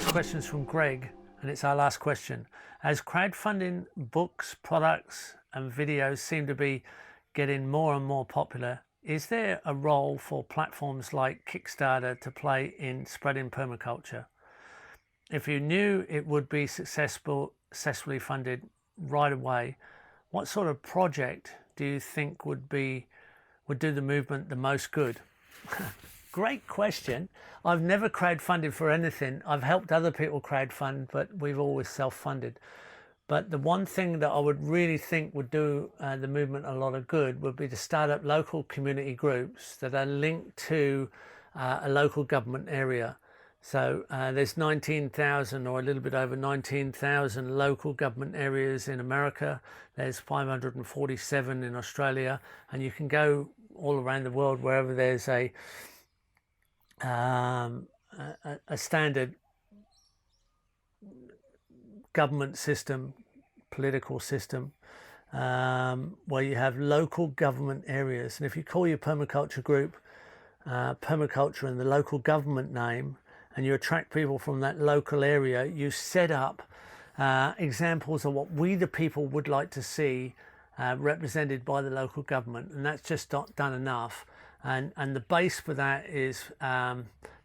next question is from Greg, and it's our last question. As crowdfunding books, products and videos seem to be getting more and more popular, is there a role for platforms like Kickstarter to play in spreading permaculture? If you knew it would be successfully funded right away, what sort of project do you think would do the movement the most good? Great question. I've never crowdfunded for anything. I've helped other people crowdfund, but we've always self-funded. But the one thing that I would really think would do the movement a lot of good would be to start up local community groups that are linked to a local government area. So there's 19,000 or a little bit over 19,000 local government areas in America. There's 547 in Australia, and you can go all around the world wherever there's a standard government system, political system, where you have local government areas. And if you call your permaculture group permaculture in the local government name, and you attract people from that local area, you set up examples of what we the people would like to see represented by the local government, and that's just not done enough. And the base for that is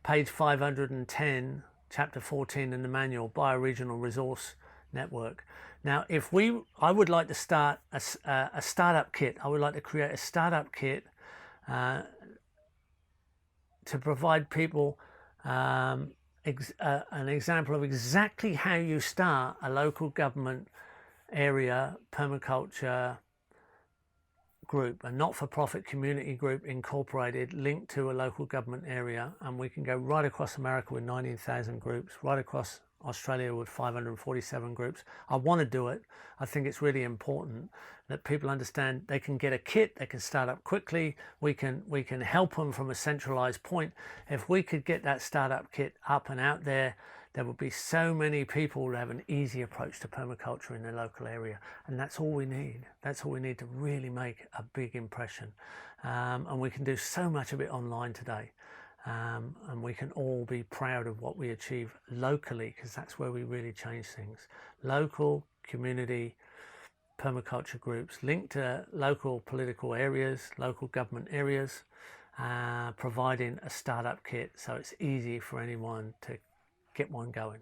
page 510, chapter 14 in the manual, Bioregional Resource Network. Now, I would like to start a startup kit. I would like to create a startup kit to provide people an example of exactly how you start a local government area permaculture group, a not-for-profit community group incorporated, linked to a local government area. And we can go right across America with 19,000 groups, right across Australia with 547 groups. I want to do it. I think it's really important that people understand they can get a kit, they can start up quickly, we can help them from a centralized point. If we could get that startup kit up and out there, there would be so many people who have an easy approach to permaculture in their local area, and that's all we need. That's all we need to really make a big impression. And we can do so much of it online today. And we can all be proud of what we achieve locally, because that's where we really change things. Local community permaculture groups linked to local political areas, local government areas, providing a startup kit so it's easy for anyone to get one going.